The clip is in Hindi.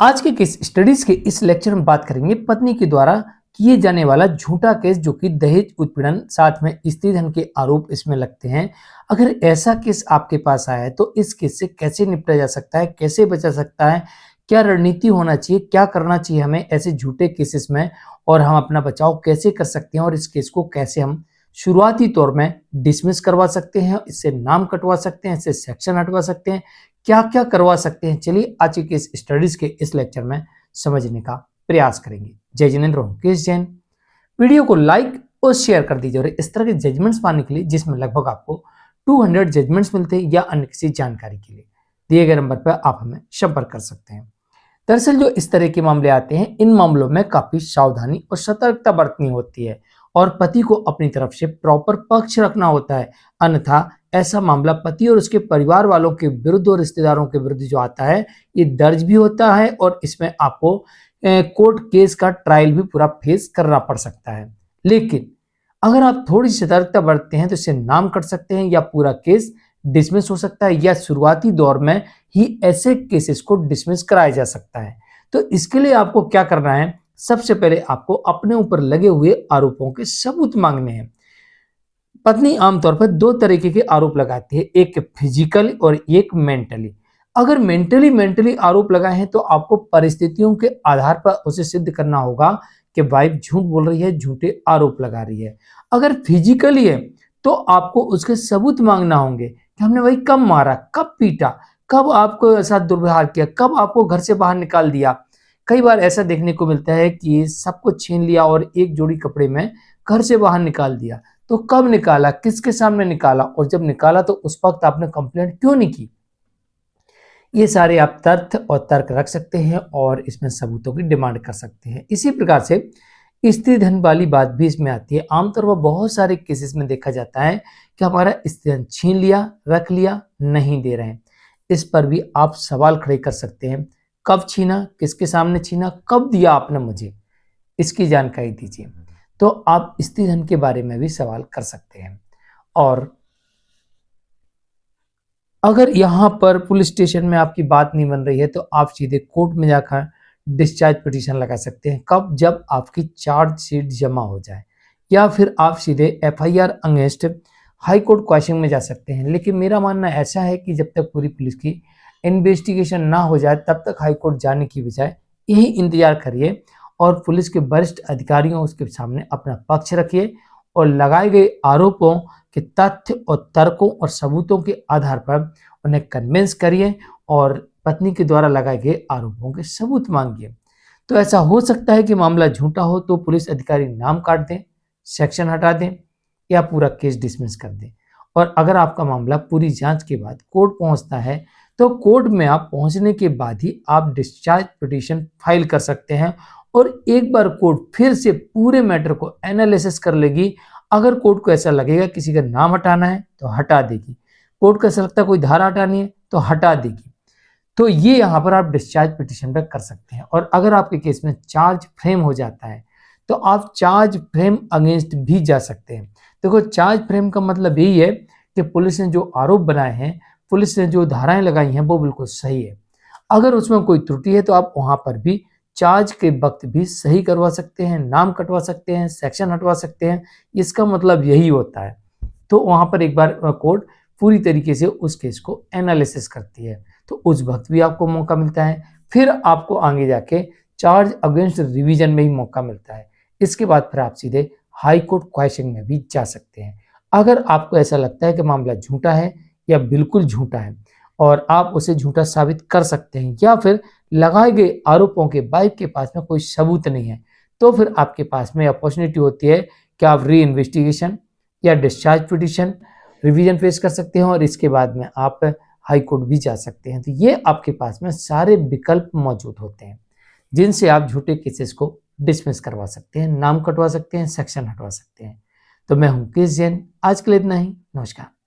आज के केस स्टडीज के इस लेक्चर में बात करेंगे पत्नी के द्वारा किए जाने वाला झूठा केस जो कि दहेज उत्पीड़न साथ में स्त्री धन के आरोप इसमें लगते हैं। अगर ऐसा केस आपके पास आया है तो इस केस से कैसे निपटा जा सकता है, कैसे बचा सकता है, क्या रणनीति होना चाहिए, क्या करना चाहिए हमें ऐसे झूठे केसेस में, और हम अपना बचाव कैसे कर सकते हैं और इस केस को कैसे हम शुरुआती तौर में डिसमिस करवा सकते हैं, इससे नाम कटवा सकते हैं, इससे सेक्शन हटवा सकते हैं, क्या क्या करवा सकते हैं। चलिए आज के केस स्टडीज के इस लेक्चर में समझने का प्रयास करेंगे। जय जिनेन्द्र, केस जैन। वीडियो को लाइक और शेयर कर दीजिए और इस तरह के जजमेंट्स पाने के लिए जिसमें लगभग आपको 200 जजमेंट्स मिलते हैं या अन्य किसी जानकारी के लिए दिए गए नंबर पर आप हमें संपर्क कर सकते हैं। दरअसल जो इस तरह के मामले आते हैं इन मामलों में काफी सावधानी और सतर्कता बरतनी होती है और पति को अपनी तरफ से प्रॉपर पक्ष रखना होता है, अन्यथा ऐसा मामला पति और उसके परिवार वालों के विरुद्ध और रिश्तेदारों के विरुद्ध जो आता है ये दर्ज भी होता है और इसमें आपको कोर्ट केस का ट्रायल भी पूरा फेस करना पड़ सकता है। लेकिन अगर आप थोड़ी सतर्कता बरतते हैं तो इससे नाम कट सकते हैं या पूरा केस डिसमिस हो सकता है या शुरुआती दौर में ही ऐसे केसेस को डिसमिस कराया जा सकता है। तो इसके लिए आपको क्या करना है, सबसे पहले आपको अपने ऊपर लगे हुए आरोपों के सबूत मांगने हैं। पत्नी आमतौर पर दो तरीके के आरोप लगाती है, एक फिजिकल और एक मेंटली। अगर मेंटली आरोप लगाए हैं तो आपको परिस्थितियों के आधार पर उसे सिद्ध करना होगा कि वाइफ झूठ बोल रही है, झूठे आरोप लगा रही है। अगर फिजिकली है तो आपको उसके सबूत मांगना होंगे कि हमने वही कब मारा, कब पीटा, कब आपको ऐसा दुर्व्यवहार किया, कब आपको घर से बाहर निकाल दिया। कई बार ऐसा देखने को मिलता है कि सब कुछ छीन लिया और एक जोड़ी कपड़े में घर से बाहर निकाल दिया। तो कब निकाला, किसके सामने निकाला, और जब निकाला तो उस वक्त आपने कंप्लेंट क्यों नहीं की। ये सारे आप तथ्य और तर्क रख सकते हैं और इसमें सबूतों की डिमांड कर सकते हैं। इसी प्रकार से स्त्री धन वाली बात भी इसमें आती है। आमतौर पर बहुत सारे केसेस में देखा जाता है कि हमारा स्त्री धन छीन लिया, रख लिया, नहीं दे रहे हैं। इस पर भी आप सवाल खड़े कर सकते हैं, कब छीना, किसके सामने छीना, कब दिया आपने मुझे, इसकी जानकारी दीजिए। तो आप स्त्री धन के बारे में भी सवाल कर सकते हैं। और अगर यहाँ पर पुलिस स्टेशन में आपकी बात नहीं बन रही है तो आप सीधे कोर्ट में जाकर डिस्चार्ज पिटीशन लगा सकते हैं, कब, जब आपकी चार्जशीट जमा हो जाए, या फिर आप सीधे FIR against high court question में जा सकते हैं। लेकिन मेरा मानना ऐसा है कि जब तक पूरी पुलिस की इन्वेस्टिगेशन ना हो जाए तब तक हाई कोर्ट जाने की बजाय यही इंतजार करिए और पुलिस के वरिष्ठ अधिकारियों उसके सामने अपना पक्ष रखिए और लगाए गए आरोपों के तथ्य और तर्कों और सबूतों के आधार पर उन्हें कन्विंस करिए और पत्नी के द्वारा लगाए गए आरोपों के सबूत मांगिए। तो ऐसा हो सकता है कि मामला झूठा हो तो पुलिस अधिकारी नाम काट दें, सेक्शन हटा दें या पूरा केस डिसमिस कर दें। और अगर आपका मामला पूरी जांच के बाद कोर्ट पहुंचता है तो कोर्ट में आप पहुंचने के बाद ही आप डिस्चार्ज पिटीशन फाइल कर सकते हैं और एक बार कोर्ट फिर से पूरे मैटर को एनालिसिस कर लेगी। अगर कोर्ट को ऐसा लगेगा किसी का नाम हटाना है तो हटा देगी, कोर्ट को ऐसा लगता है कोई धारा हटानी है तो हटा देगी। तो ये यहाँ पर आप डिस्चार्ज पिटीशन पर कर सकते हैं। और अगर आपके केस में चार्ज फ्रेम हो जाता है तो आप चार्ज फ्रेम अगेंस्ट भी जा सकते हैं। देखो, चार्ज फ्रेम का मतलब यही है कि पुलिस ने जो आरोप बनाए हैं, पुलिस ने जो धाराएं लगाई हैं वो बिल्कुल सही है। अगर उसमें कोई त्रुटि है तो आप वहां पर भी चार्ज के वक्त भी सही करवा सकते हैं, नाम कटवा सकते हैं, सेक्शन हटवा सकते हैं। इसका मतलब यही होता है। तो वहां पर एक बार कोर्ट पूरी तरीके से उस केस को एनालिसिस करती है तो उस वक्त भी आपको मौका मिलता है। फिर आपको आगे जाके चार्ज अगेंस्ट रिवीजन में ही मौका मिलता है। इसके बाद फिर आप सीधे हाई कोर्ट क्वेश्चन में भी जा सकते हैं। अगर आपको ऐसा लगता है कि मामला झूठा है या बिल्कुल झूठा है और आप उसे झूठा साबित कर सकते हैं या फिर लगाए गए आरोपों के वाइफ के पास में कोई सबूत नहीं है, तो फिर आपके पास में अपॉर्चुनिटी होती है कि आप री इन्वेस्टिगेशन या डिस्चार्ज पिटीशन रिवीजन फेस कर सकते हैं और इसके बाद में आप हाई कोर्ट भी जा सकते हैं। तो ये आपके पास में सारे विकल्प मौजूद होते हैं जिनसे आप झूठे केसेस को डिसमिस करवा सकते हैं, नाम कटवा सकते हैं, सेक्शन हटवा सकते हैं। तो मैं हूं केस जैन, आज के लिए इतना ही। नमस्कार।